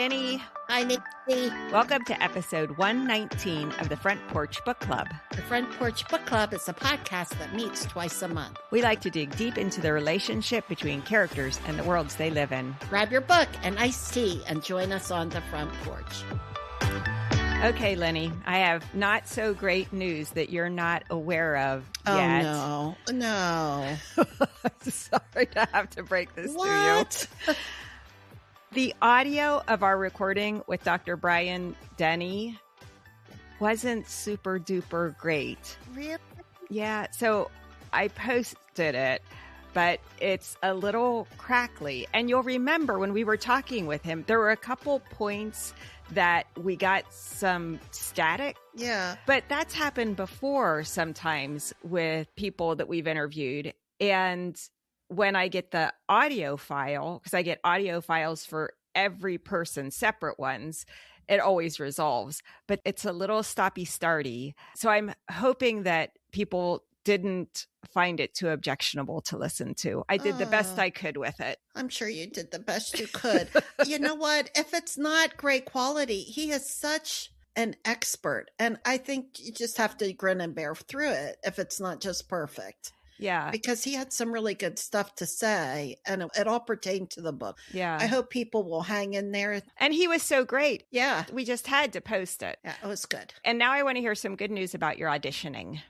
Lenny. Hi, Nikki. Welcome to episode 119 of the Front Porch Book Club. The Front Porch Book Club is a podcast that meets twice a month. We like to dig deep into the relationship between characters and the worlds they live in. Grab your book and iced tea and join us on the front porch. Okay, Lenny, I have not so great news that you're not aware of yet. Oh, no. Sorry to have to break this to you. The audio of our recording with Dr. Brian Denny wasn't super duper great. Really? Yeah, so I posted it, but it's a little crackly. And you'll remember when we were talking with him, there were a couple points that we got some static. Yeah. But that's happened before sometimes with people that we've interviewed. And when I get the audio file, because I get audio files for every person, separate ones, it always resolves. But it's a little stoppy-starty. So I'm hoping that people didn't find it too objectionable to listen to. I did the best I could with it. I'm sure you did the best you could. You know what? If it's not great quality, he is such an expert. And I think you just have to grin and bear through it if it's not just perfect. Yeah. Because he had some really good stuff to say, and it all pertained to the book. Yeah. I hope people will hang in there. And he was so great. Yeah. We just had to post it. Yeah, it was good. And now I want to hear some good news about your auditioning.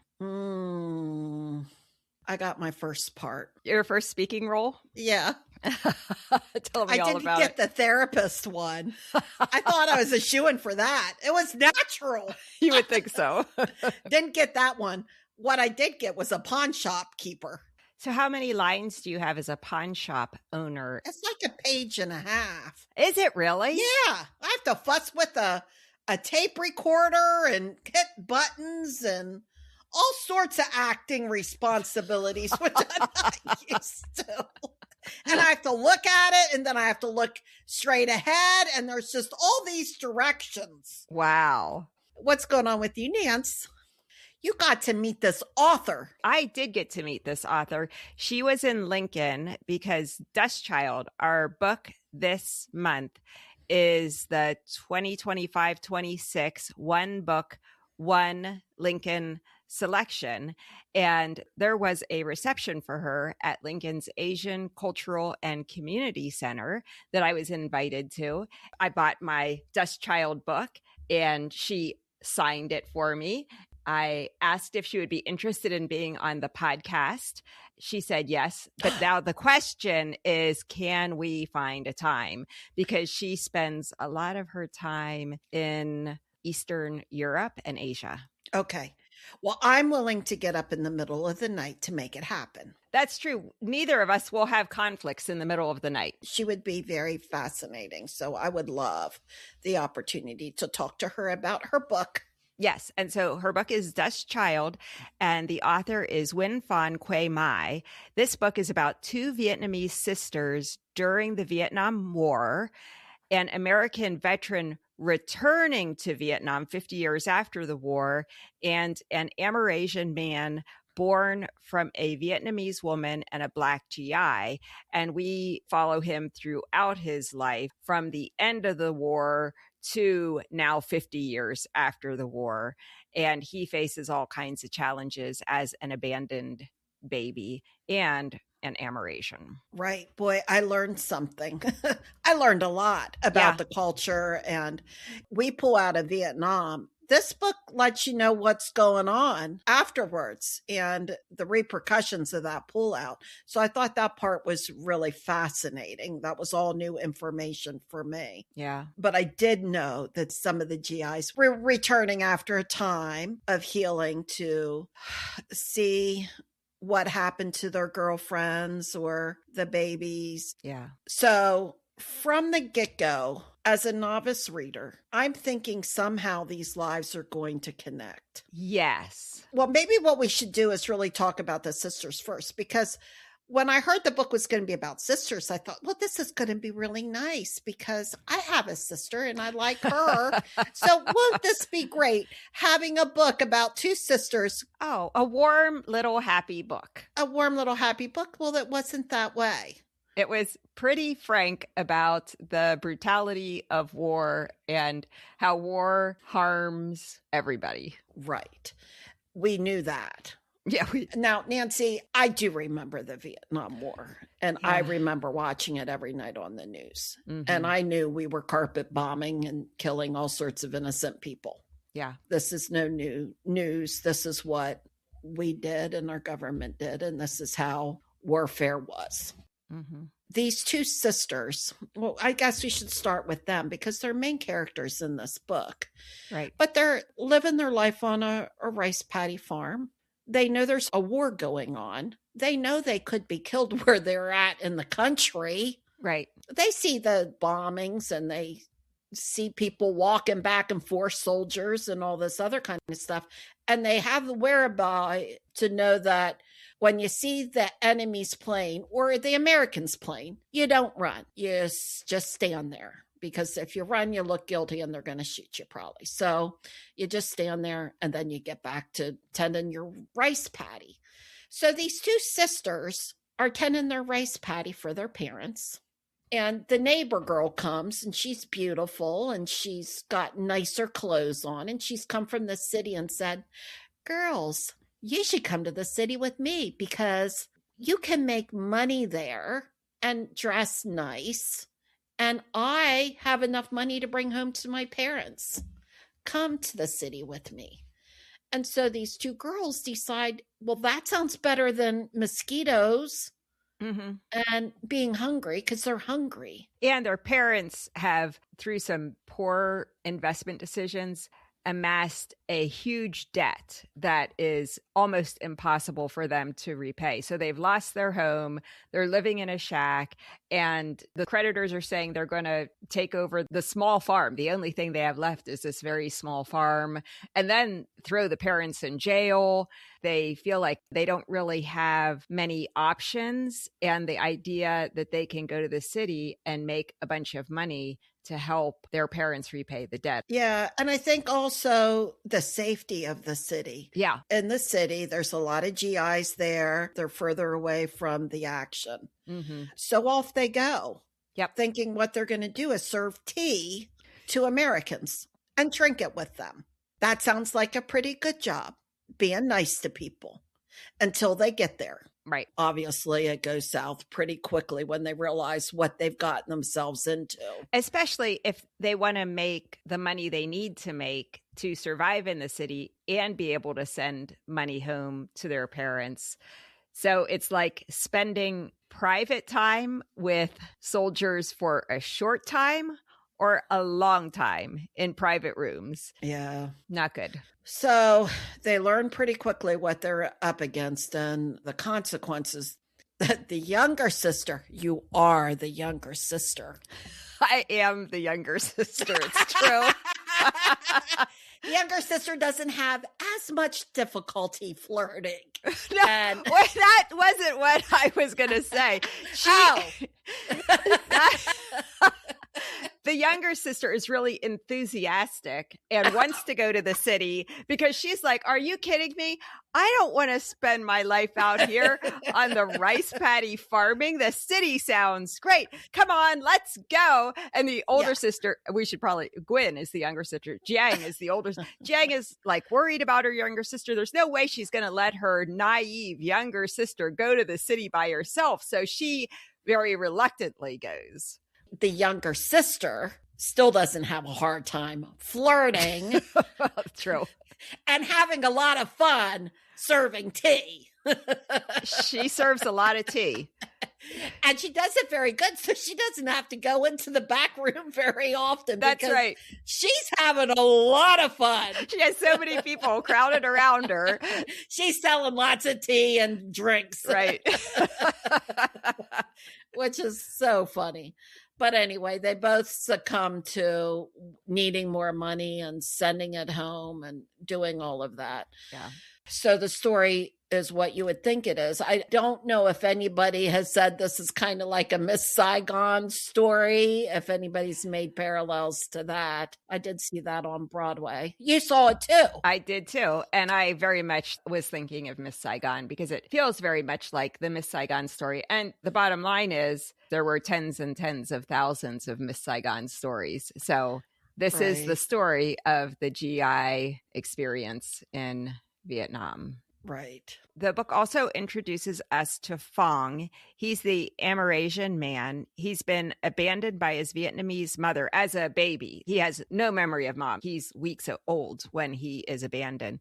I got my first part. Your first speaking role? Yeah. Tell me I all didn't about get it. the therapist one. I thought I was a shoo-in for that. It was natural. You would think so. Didn't get that one. What I did get was a pawn shop keeper. So how many lines do you have as a pawn shop owner? It's like a page and a half. Is it really? Yeah. I have to fuss with a tape recorder and hit buttons and all sorts of acting responsibilities, which I'm not used to. And I have to look at it, and then I have to look straight ahead, and there's just all these directions. Wow. What's going on with you, Nance? You got to meet this author. I did get to meet this author. She was in Lincoln because Dust Child, our book this month, is the 2025-26 One Book, One Lincoln selection. And there was a reception for her at Lincoln's Asian Cultural and Community Center that I was invited to. I bought my Dust Child book and she signed it for me. I asked if she would be interested in being on the podcast. She said yes. But now the question is, can we find a time? Because she spends a lot of her time in Eastern Europe and Asia. Okay. Well, I'm willing to get up in the middle of the night to make it happen. That's true. Neither of us will have conflicts in the middle of the night. She would be very fascinating. So I would love the opportunity to talk to her about her book. Yes. And so her book is Dust Child, and the author is Nguyên Phan Quê Mai. This book is about two Vietnamese sisters during the Vietnam War, an American veteran returning to Vietnam 50 years after the war, and an Amerasian man born from a Vietnamese woman and a Black GI. And we follow him throughout his life from the end of the war to now 50 years after the war. And he faces all kinds of challenges as an abandoned baby and an Amerasian. Right. Boy, I learned something. I learned a lot about the culture, and we pull out of Vietnam. This book lets you know what's going on afterwards and the repercussions of that pullout. So I thought that part was really fascinating. That was all new information for me. Yeah. But I did know that some of the GIs were returning after a time of healing to see what happened to their girlfriends or the babies. Yeah. So from the get-go, as a novice reader, I'm thinking somehow these lives are going to connect. Yes. Well, maybe what we should do is really talk about the sisters first, because when I heard the book was going to be about sisters, I thought, well, this is going to be really nice because I have a sister and I like her. So won't this be great having a book about two sisters? Oh, a warm little happy book. A warm little happy book? Well, it wasn't that way. It was pretty frank about the brutality of war and how war harms everybody. Right. We knew that. Yeah. Now, Nancy, I do remember the Vietnam War, and I remember watching it every night on the news. And I knew we were carpet bombing and killing all sorts of innocent people. Yeah. This is no new news. This is what we did and our government did, and this is how warfare was. These two sisters, well, I guess we should start with them because they're main characters in this book. Right. But they're living their life on a rice paddy farm. They know there's a war going on. They know they could be killed where they're at in the country. Right. They see the bombings and they see people walking back and forth, soldiers and all this other kind of stuff. And they have the whereby to know that when you see the enemy's plane or the Americans' plane, you don't run. You just stand there. Because if you run, you look guilty and they're going to shoot you probably. So you just stand there and then you get back to tending your rice paddy. So these two sisters are tending their rice paddy for their parents. And the neighbor girl comes and she's beautiful and she's got nicer clothes on. And she's come from the city and said, girls, you should come to the city with me because you can make money there and dress nice. And I have enough money to bring home to my parents. Come to the city with me. And so these two girls decide, well, that sounds better than mosquitoes and being hungry because they're hungry. And their parents have, through some poor investment decisions, amassed a huge debt that is almost impossible for them to repay. So they've lost their home, they're living in a shack, and the creditors are saying they're going to take over the small farm. The only thing they have left is this very small farm, and then throw the parents in jail. They feel like they don't really have many options, and the idea that they can go to the city and make a bunch of money to help their parents repay the debt. Yeah. And I think also the safety of the city. Yeah. In the city, there's a lot of GIs there. They're further away from the action. So off they go. Yep. Thinking what they're going to do is serve tea to Americans and drink it with them. That sounds like a pretty good job, being nice to people until they get there. Right. Obviously, it goes south pretty quickly when they realize what they've gotten themselves into. Especially if they want to make the money they need to make to survive in the city and be able to send money home to their parents. So it's like spending private time with soldiers for a short time or a long time in private rooms. Yeah. Not good. So they learn pretty quickly what they're up against and the consequences. The younger sister, you are the younger sister. I am the younger sister. It's true. The younger sister doesn't have as much difficulty flirting. No, that wasn't what I was going to say. The younger sister is really enthusiastic and wants to go to the city because she's like, are you kidding me? I don't want to spend my life out here on the rice paddy farming. The city sounds great. Come on, let's go. And the older sister, Gwen is the younger sister. Jiang is the older. Jiang is like worried about her younger sister. There's no way she's going to let her naive younger sister go to the city by herself. So she very reluctantly goes. The younger sister still doesn't have a hard time flirting. True. And having a lot of fun serving tea. She serves a lot of tea. And she does it very good, so she doesn't have to go into the back room very often. That's right. She's having a lot of fun. She has so many people crowded around her. She's selling lots of tea and drinks. Right. Which is so funny. But anyway, they both succumb to needing more money and sending it home and doing all of that. Yeah. So the story is what you would think it is. I don't know if anybody has said this is kind of like a Miss Saigon story, if anybody's made parallels to that. I did see that on Broadway. You saw it too. I did too. And I very much was thinking of Miss Saigon because it feels very much like the Miss Saigon story. And the bottom line is there were tens and tens of thousands of Miss Saigon stories. So this is the story of the GI experience in Vietnam. Right. The book also introduces us to Fong. He's the Amerasian man. He's been abandoned by his Vietnamese mother as a baby. He has no memory of mom. He's weeks old when he is abandoned.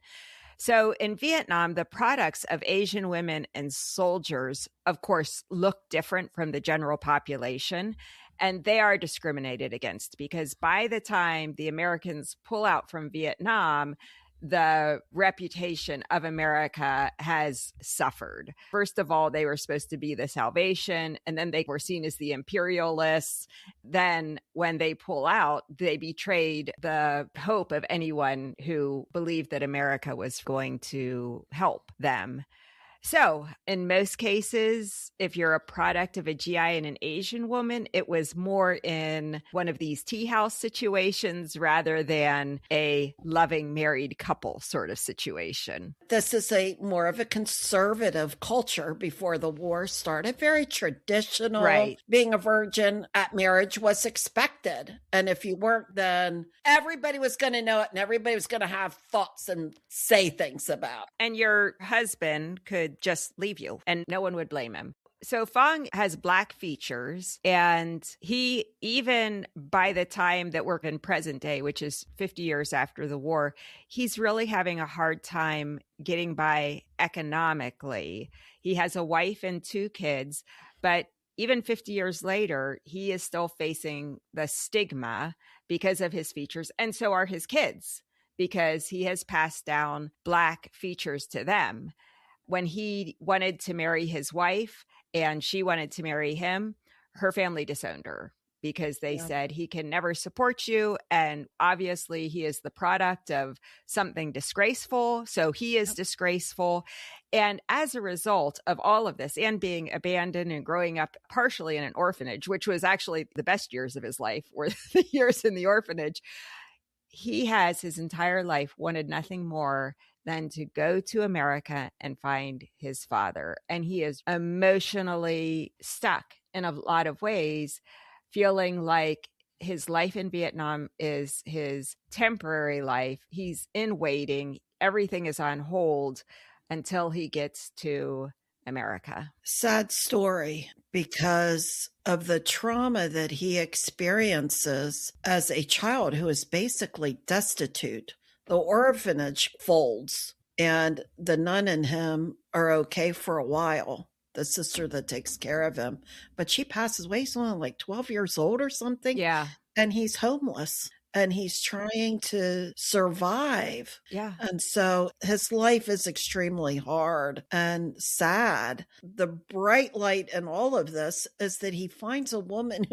So in Vietnam, the products of Asian women and soldiers, of course, look different from the general population. And they are discriminated against because by the time the Americans pull out from Vietnam, the reputation of America has suffered. First of all, they were supposed to be the salvation, and then they were seen as the imperialists. Then when they pull out, they betrayed the hope of anyone who believed that America was going to help them. So in most cases, if you're a product of a GI and an Asian woman, it was more in one of these tea house situations rather than a loving married couple sort of situation. This is a more of a conservative culture before the war started, very traditional. Right. Being a virgin at marriage was expected. And if you weren't, then everybody was going to know it and everybody was going to have thoughts and say things about it. And your husband could just leave you and no one would blame him. So Fong has Black features, and he, even by the time that we're in present day, which is 50 years after the war, he's really having a hard time getting by economically. He has a wife and 2 kids, but even 50 years later, he is still facing the stigma because of his features, and so are his kids, because he has passed down Black features to them. When he wanted to marry his wife and she wanted to marry him, her family disowned her because they said he can never support you. And obviously he is the product of something disgraceful. So he is disgraceful. And as a result of all of this and being abandoned and growing up partially in an orphanage, which was actually the best years of his life were the years in the orphanage, he has his entire life wanted nothing more than to go to America and find his father. And he is emotionally stuck in a lot of ways, feeling like his life in Vietnam is his temporary life. He's in waiting. Everything is on hold until he gets to America. Sad story because of the trauma that he experiences as a child who is basically destitute. The orphanage folds and the nun and him are okay for a while, the sister that takes care of him, but she passes away. He's only like 12 years old or something. Yeah. And he's homeless and he's trying to survive. Yeah. And so his life is extremely hard and sad. The bright light in all of this is that he finds a woman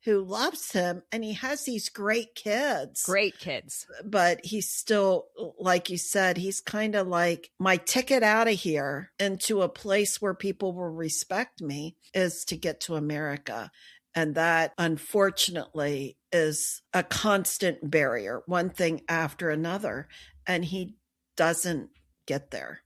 who loves him, and he has these great kids. Great kids. But he's still, like you said, he's kind of like, my ticket out of here into a place where people will respect me is to get to America. And that, unfortunately, is a constant barrier, one thing after another. And he doesn't get there.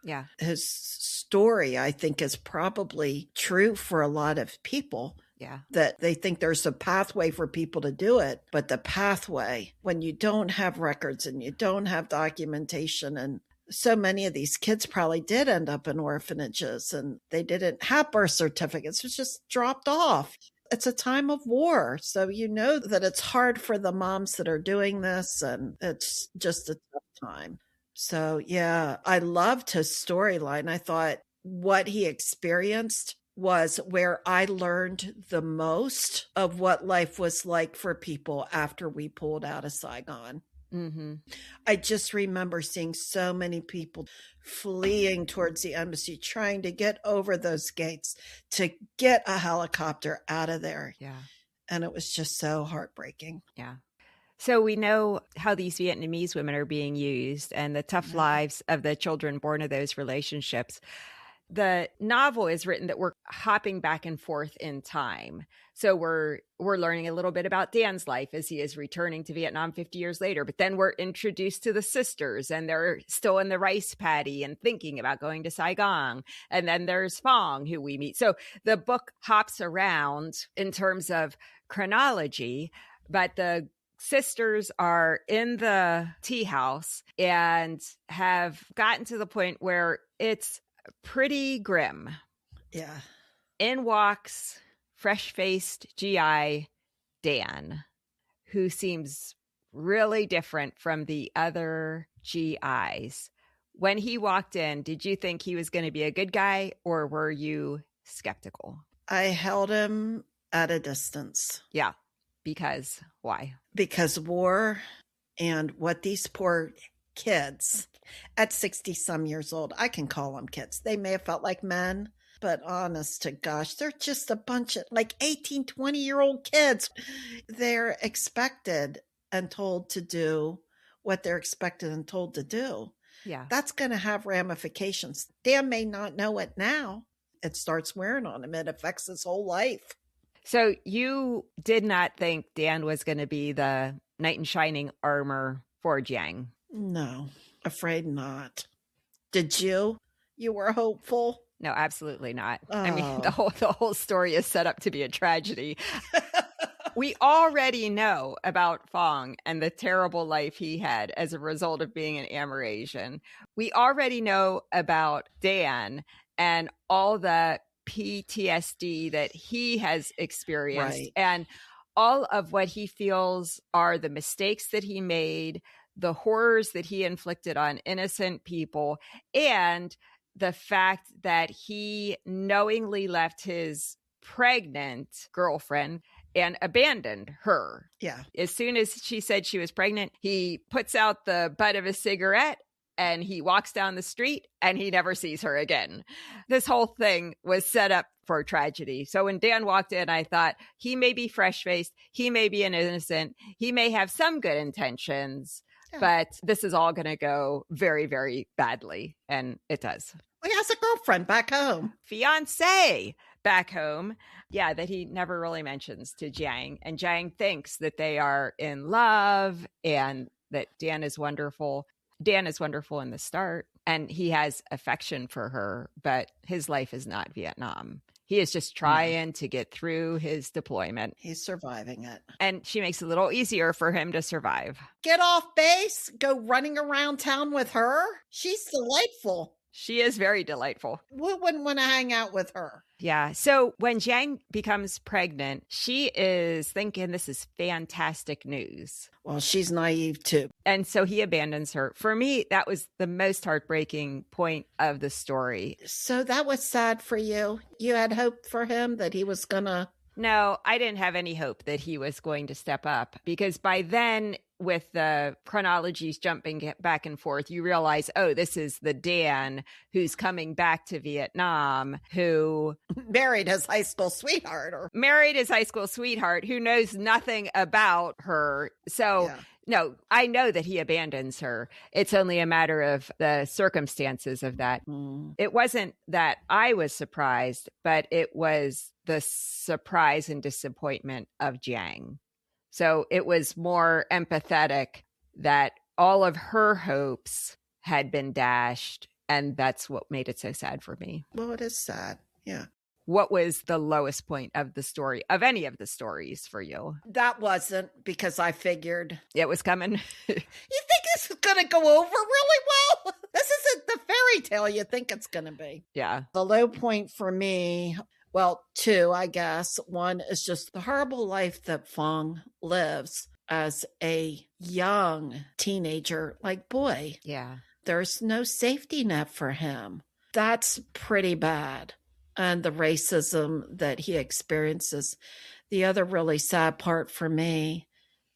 Yeah. His story, I think, is probably true for a lot of people. Yeah. That they think there's a pathway for people to do it. But the pathway, when you don't have records and you don't have documentation, and so many of these kids probably did end up in orphanages and they didn't have birth certificates. It was just dropped off. It's a time of war. So you know that it's hard for the moms that are doing this, and it's just a tough time. So yeah, I loved his storyline. I thought what he experienced was where I learned the most of what life was like for people after we pulled out of Saigon. Mm-hmm. I just remember seeing so many people fleeing towards the embassy, trying to get over those gates to get a helicopter out of there. Yeah. And it was just so heartbreaking. Yeah. So we know how these Vietnamese women are being used and the tough Yeah. lives of the children born of those relationships. The novel is written that we're hopping back and forth in time. So we're learning a little bit about Dan's life as he is returning to Vietnam 50 years later. But then we're introduced to the sisters, and they're still in the rice paddy and thinking about going to Saigon. And then there's Fong, who we meet. So the book hops around in terms of chronology, but the sisters are in the tea house and have gotten to the point where it's pretty grim. Yeah. In walks fresh-faced GI Dan, who seems really different from the other GIs. When he walked in, did you think he was going to be a good guy, or were you skeptical? I held him at a distance. Yeah. Because why? Because war and what these poor kids at 60 some years old, I can call them kids. They may have felt like men, but honest to gosh, they're just a bunch of like 18, 20-year-old kids. They're expected and told to do what they're expected and told to do. Yeah. That's going to have ramifications. Dan may not know it now. It starts wearing on him. It affects his whole life. So you did not think Dan was going to be the knight in shining armor for Jiang? No, afraid not. Did you? You were hopeful? No, absolutely not. Oh. I mean, the whole story is set up to be a tragedy. We already know about Fong and the terrible life he had as a result of being an Amerasian. We already know about Dan and all the PTSD that he has experienced, Right. and all of what he feels are the mistakes that he made, the horrors that he inflicted on innocent people, and the fact that he knowingly left his pregnant girlfriend and abandoned her. Yeah. As soon as she said she was pregnant, he puts out the butt of a cigarette and he walks down the street and he never sees her again. This whole thing was set up for tragedy. So when Dan walked in, I thought he may be fresh-faced, he may be an innocent, he may have some good intentions, but this is all going to go very, very badly. And it does. Well, he has a girlfriend back home. Fiancé back home. Yeah, that he never really mentions to Jiang. And Jiang thinks that they are in love and that Dan is wonderful. Dan is wonderful in the start and he has affection for her, but his life is not Vietnam. He is just trying to get through his deployment. He's surviving it. And she makes it a little easier for him to survive. Get off base, go running around town with her. She's delightful. She is very delightful. Who wouldn't want to hang out with her? Yeah. So when Jiang becomes pregnant, she is thinking this is fantastic news. Well, she's naive too. And so he abandons her. For me, that was the most heartbreaking point of the story. So that was sad for you. You had hope for him that he was going to. No, I didn't have any hope that he was going to step up because by then, with the chronologies jumping back and forth, you realize, oh, this is the Dan who's coming back to Vietnam, who married his high school sweetheart. Married his high school sweetheart who knows nothing about her. So no, I know that he abandons her. It's only a matter of the circumstances of that. It wasn't that I was surprised, but it was the surprise and disappointment of Jiang. So it was more empathetic that all of her hopes had been dashed. And that's what made it so sad for me. Well, it is sad. Yeah. What was the lowest point of the story, of any of the stories for you? That wasn't, because I figured it was coming. You think this is going to go over really well? This isn't the fairy tale you think it's going to be. Yeah. The low point for me, well, two, I guess. One is just the horrible life that Fong lives as a young teenager, like boy. Yeah. There's no safety net for him. That's pretty bad. And the racism that he experiences. The other really sad part for me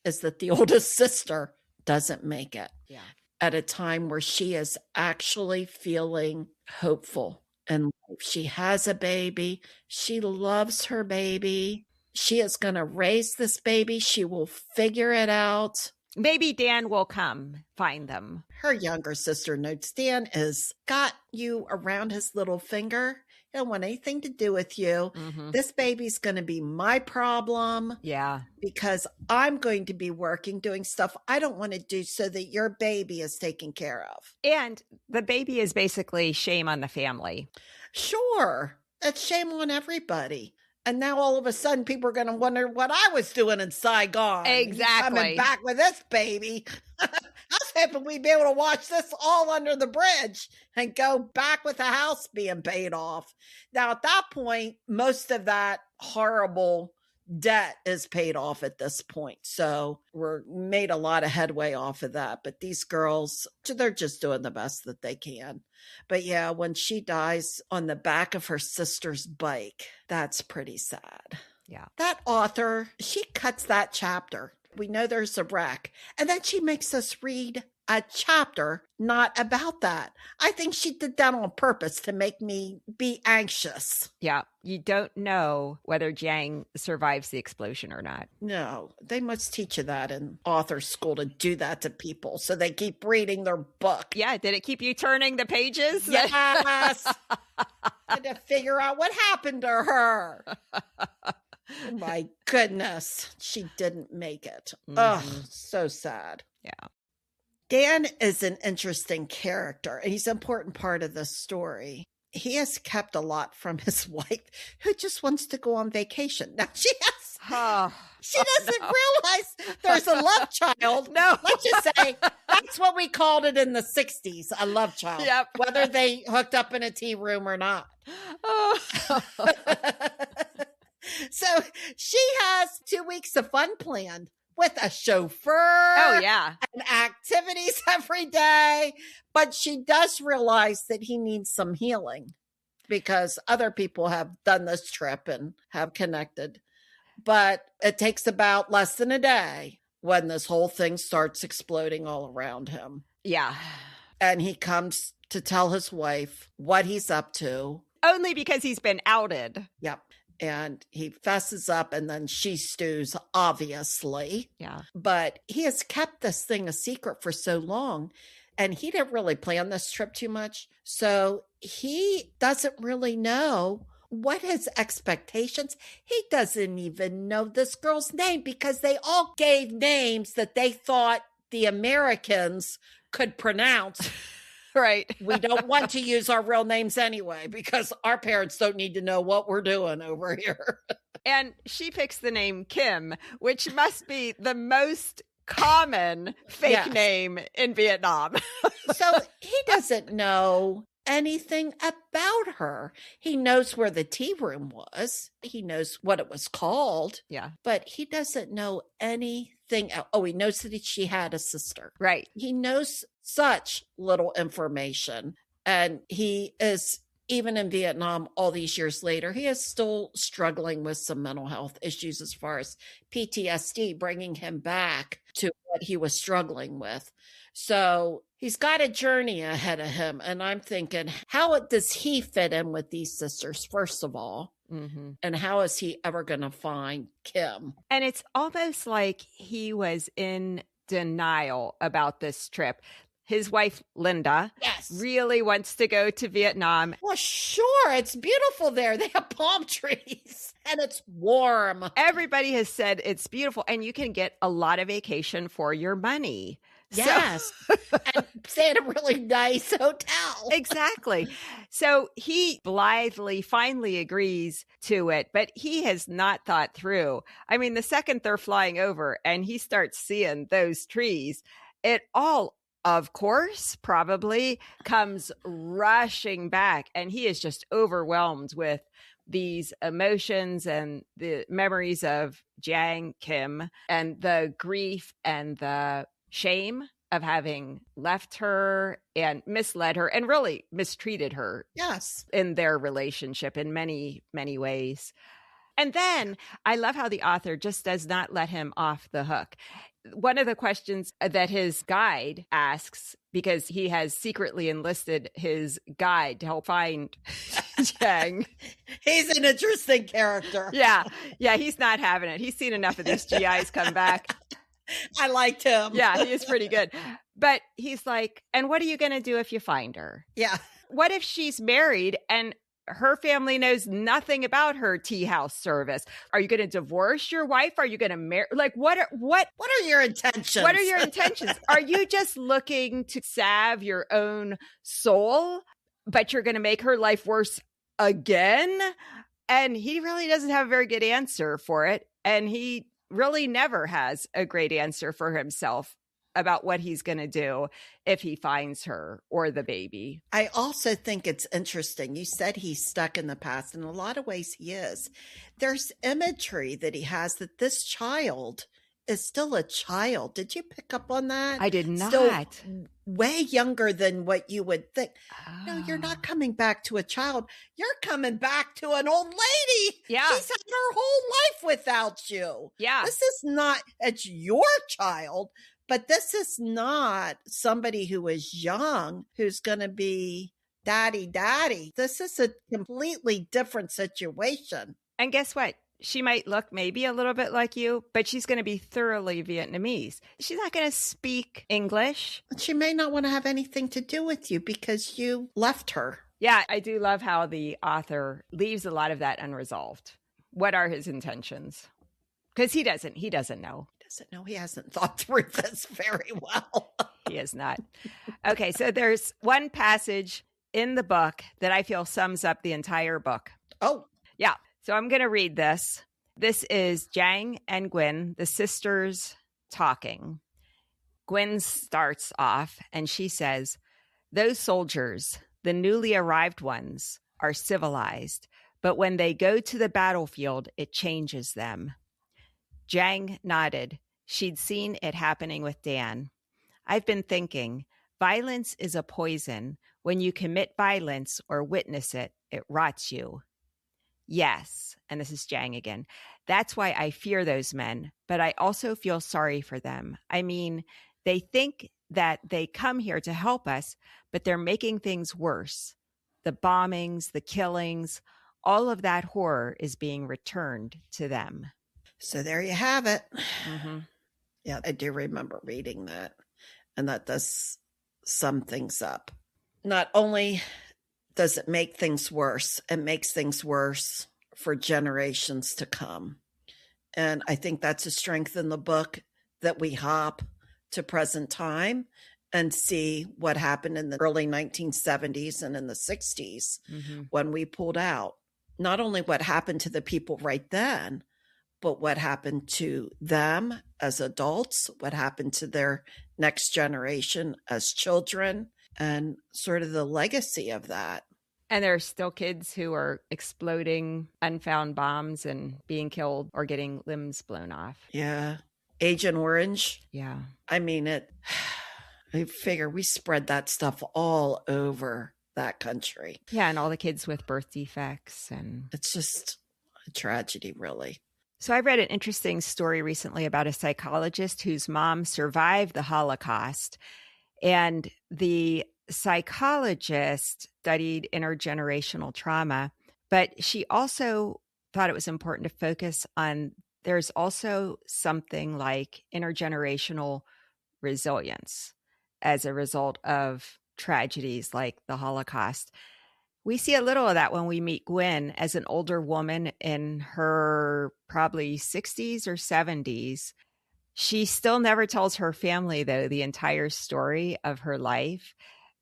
is that the oldest sister doesn't make it. Yeah. At a time where she is actually feeling hopeful. And she has a baby. She loves her baby. She is going to raise this baby. She will figure it out. Maybe Dan will come find them. Her younger sister notes Dan has got you around his little finger. He don't want anything to do with you. Mm-hmm. This baby's going to be my problem. Yeah. Because I'm going to be working, doing stuff I don't want to do so that your baby is taken care of. And the baby is basically shame on the family. Sure. It's shame on everybody. And now all of a sudden people are going to wonder what I was doing in Saigon. Exactly. Coming back with this baby. I was hoping we'd be able to watch this all under the bridge and go back with the house being paid off. Now, at that point, most of that horrible debt is paid off at this point. So we're made a lot of headway off of that. But these girls, they're just doing the best that they can. But yeah, when she dies on the back of her sister's bike, that's pretty sad. Yeah. That author, she cuts that chapter. We know there's a wreck. And then she makes us read a chapter not about that. I think she did that on purpose to make me be anxious. Yeah. You don't know whether Jiang survives the explosion or not. No, they must teach you that in author school, to do that to people so they keep reading their book. Yeah. Did it keep you turning the pages? Yes. Had to figure out what happened to her. Oh my goodness. She didn't make it. Mm-hmm. Oh, so sad. Yeah. Dan is an interesting character, and he's an important part of the story. He has kept a lot from his wife, who just wants to go on vacation. Now, she doesn't realize there's a love child. No. Let's just say that's what we called it in the 60s, a love child. Yep. Whether they hooked up in a tea room or not. Oh. So she has 2 weeks of fun planned, with a chauffeur. Oh, yeah. And activities every day. But she does realize that he needs some healing because other people have done this trip and have connected. But it takes about less than a day when this whole thing starts exploding all around him. Yeah. And he comes to tell his wife what he's up to. Only because he's been outed. Yep. And he fesses up, and then she stews, obviously. Yeah. But he has kept this thing a secret for so long, and he didn't really plan this trip too much. So he doesn't really know what his expectations. He doesn't even know this girl's name because they all gave names that they thought the Americans could pronounce. Right. We don't want to use our real names anyway because our parents don't need to know what we're doing over here. And she picks the name Kim, which must be the most common fake name in Vietnam. So he doesn't know anything about her. He knows where the tea room was. He knows what it was called. Yeah. But he doesn't know anything else. Oh, he knows that she had a sister. Right. He knows such little information. And he is, even in Vietnam, all these years later, he is still struggling with some mental health issues as far as PTSD, bringing him back to what he was struggling with. So he's got a journey ahead of him. And I'm thinking, how does he fit in with these sisters, first of all? Mm-hmm. And how is he ever going to find Kim? And it's almost like he was in denial about this trip. His wife, Linda, really wants to go to Vietnam. Well, sure. It's beautiful there. They have palm trees and it's warm. Everybody has said it's beautiful and you can get a lot of vacation for your money. Yes. And stay at a really nice hotel. Exactly. So he blithely finally agrees to it, but he has not thought through. I mean, the second they're flying over and he starts seeing those trees, it all, of course, probably comes rushing back. And he is just overwhelmed with these emotions and the memories of Jiang Kim and the grief and the shame of having left her and misled her and really mistreated her. Yes. In their relationship in many, many ways. And then I love how the author just does not let him off the hook. one of the questions that his guide asks, because he has secretly enlisted his guide to help find Jiang. He's an interesting character. Yeah, he's not having it. He's seen enough of these GIs come back. I liked him. Yeah, he is pretty good. But he's like, and what are you going to do if you find her? Yeah. What if she's married and her family knows nothing about her tea house service? Are you going to divorce your wife? Are you going to marry? Like, what are your intentions? What are your intentions? Are you just looking to salve your own soul, but you're going to make her life worse again? And he really doesn't have a very good answer for it. And he really never has a great answer for himself about what he's going to do if he finds her or the baby. I also think it's interesting. You said he's stuck in the past. In a lot of ways, he is. There's imagery that he has that this child is still a child. Did you pick up on that? I did not. Still way younger than what you would think. Oh. No, you're not coming back to a child. You're coming back to an old lady. Yeah. She's had her whole life without you. Yeah. This is not, it's your child, but this is not somebody who is young who's going to be daddy. This is a completely different situation. And guess what? She might look maybe a little bit like you, but she's going to be thoroughly Vietnamese. She's not going to speak English. She may not want to have anything to do with you because you left her. Yeah, I do love how the author leaves a lot of that unresolved. What are his intentions? Because he doesn't know. Doesn't know. He hasn't thought through this very well. He is not. Okay, so there's one passage in the book that I feel sums up the entire book. Oh. Yeah. So I'm going to read this. This is Jiang and Gwen, the sisters, talking. Gwen starts off and she says, "Those soldiers, the newly arrived ones, are civilized, but when they go to the battlefield, it changes them." Jiang nodded. She'd seen it happening with Dan. "I've been thinking, violence is a poison. When you commit violence or witness it, it rots you." "Yes," and this is Jiang again, "that's why I fear those men, but I also feel sorry for them. I mean, they think that they come here to help us, but they're making things worse. The bombings, the killings, all of that horror is being returned to them." So there you have it. Mm-hmm. Yeah, I do remember reading that, and that does sum things up. Not only does it make things worse, it makes things worse for generations to come. And I think that's a strength in the book, that we hop to present time and see what happened in the early 1970s and in the 60s when we pulled out. Not only what happened to the people right then, but what happened to them as adults, what happened to their next generation as children, and sort of the legacy of that. And there are still kids who are exploding unfound bombs and being killed or getting limbs blown off. Yeah. Agent Orange. Yeah. I mean, I figure we spread that stuff all over that country. Yeah. And all the kids with birth defects. And it's just a tragedy, really. So I read an interesting story recently about a psychologist whose mom survived the Holocaust. And the psychologist studied intergenerational trauma, but she also thought it was important to focus on there's also something like intergenerational resilience as a result of tragedies like the Holocaust. We see a little of that when we meet Gwen as an older woman in her probably 60s or 70s. She still never tells her family, though, the entire story of her life.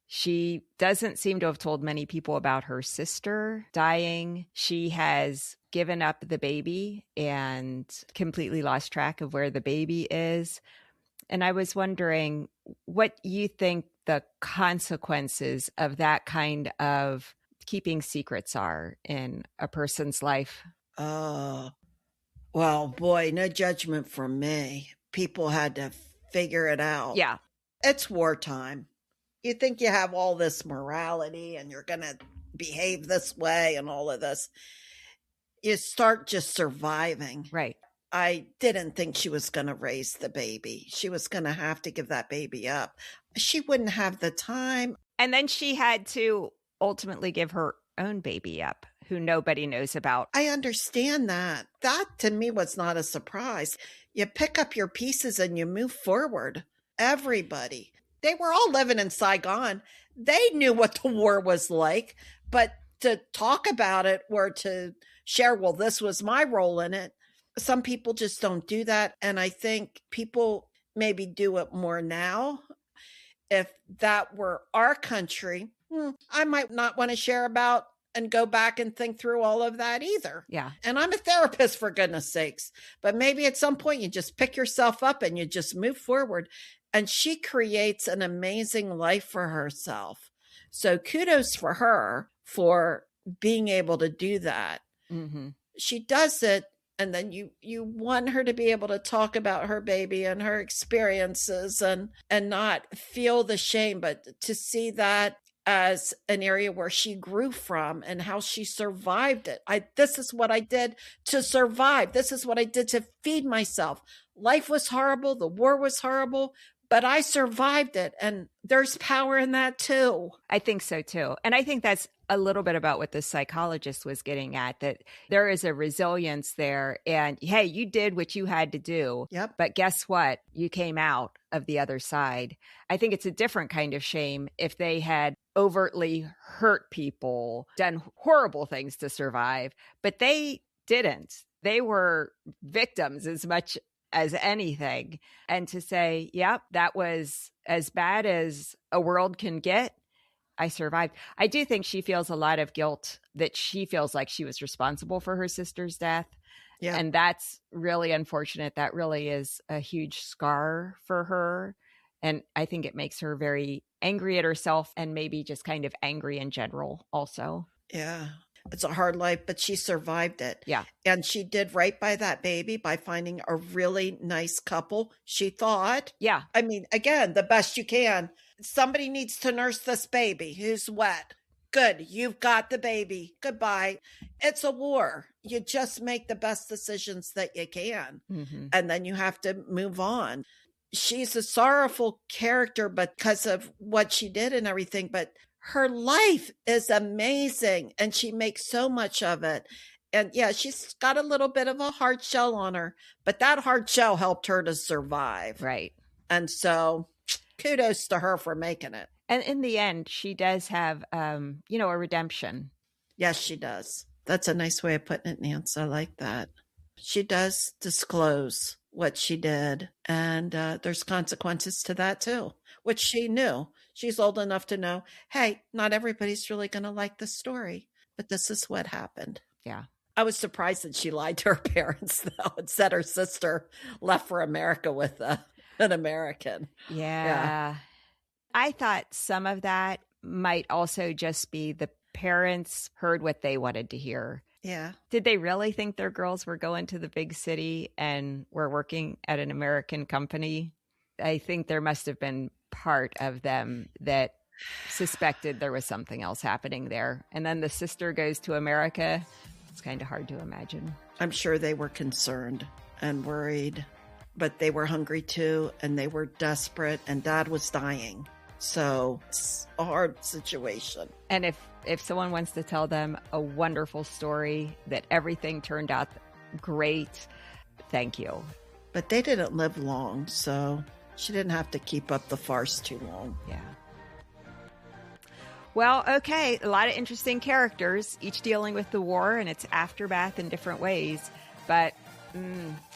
She doesn't seem to have told many people about her sister dying. She has given up the baby and completely lost track of where the baby is. And I was wondering what you think the consequences of that kind of keeping secrets are in a person's life. Oh, well, boy, no judgment from me. People had to figure it out. Yeah. It's wartime. You think you have all this morality and you're going to behave this way and all of this. You start just surviving. Right. I didn't think she was going to raise the baby. She was going to have to give that baby up. She wouldn't have the time. And then she had to ultimately give her own baby up, who nobody knows about. I understand that. That to me was not a surprise. You pick up your pieces and you move forward. Everybody. They were all living in Saigon. They knew what the war was like, but to talk about it or to share, well, this was my role in it, some people just don't do that. And I think people maybe do it more now. If that were our country, I might not want to share about and go back and think through all of that either. Yeah. And I'm a therapist, for goodness sakes. But maybe at some point you just pick yourself up and you just move forward. And she creates an amazing life for herself. So kudos for her for being able to do that. Mm-hmm. She does it. And then you want her to be able to talk about her baby and her experiences and not feel the shame, but to see that as an area where she grew from and how she survived it. This is what I did to survive. This is what I did to feed myself. Life was horrible. The war was horrible, but I survived it. And there's power in that too. I think so too. And I think that's a little bit about what the psychologist was getting at, that there is a resilience there. And hey, you did what you had to do. Yep. But guess what? You came out of the other side. I think it's a different kind of shame if they had overtly hurt people, done horrible things to survive, but they didn't. They were victims as much as anything. And to say, yep, that was as bad as a world can get. I survived. I do think she feels a lot of guilt that she feels like she was responsible for her sister's death. Yeah. And that's really unfortunate. That really is a huge scar for her. And I think it makes her very angry at herself and maybe just kind of angry in general also. Yeah. It's a hard life, but she survived it. Yeah. And she did right by that baby by finding a really nice couple, she thought. Yeah. I mean, again, the best you can. Somebody needs to nurse this baby who's wet. Good. You've got the baby. Goodbye. It's a war. You just make the best decisions that you can. Mm-hmm. And then you have to move on. She's a sorrowful character because of what she did and everything, but her life is amazing and she makes so much of it. And yeah, she's got a little bit of a hard shell on her, but that hard shell helped her to survive. Right. And so kudos to her for making it. And in the end, she does have, a redemption. Yes, she does. That's a nice way of putting it, Nancy. I like that. She does disclose what she did. And there's consequences to that too, which she knew. She's old enough to know, hey, not everybody's really going to like this story, but this is what happened. Yeah. I was surprised that she lied to her parents, though, and said her sister left for America with an American. Yeah. I thought some of that might also just be the parents heard what they wanted to hear. Yeah. Did they really think their girls were going to the big city and were working at an American company? I think there must have been part of them that suspected there was something else happening there. And then the sister goes to America. It's kind of hard to imagine. I'm sure they were concerned and worried, but they were hungry too, and they were desperate, and Dad was dying. So it's a hard situation. And if someone wants to tell them a wonderful story that everything turned out great, thank you. But they didn't live long, so she didn't have to keep up the farce too long. Yeah. Well, okay, a lot of interesting characters, each dealing with the war and its aftermath in different ways, but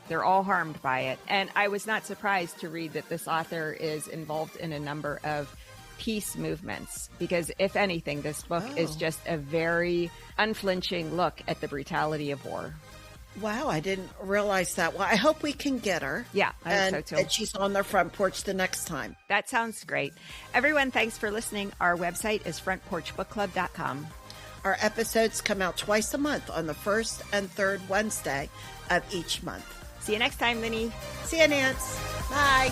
they're all harmed by it. And I was not surprised to read that this author is involved in a number of peace movements, because if anything, this book is just a very unflinching look at the brutality of war. Wow, I didn't realize that. Well, I hope we can get her. Yeah, I hope so too. And she's on their front porch the next time. That sounds great. Everyone, thanks for listening. Our website is frontporchbookclub.com. Our episodes come out twice a month on the first and third Wednesday of each month. See you next time, Minnie. See you, Nance. Bye.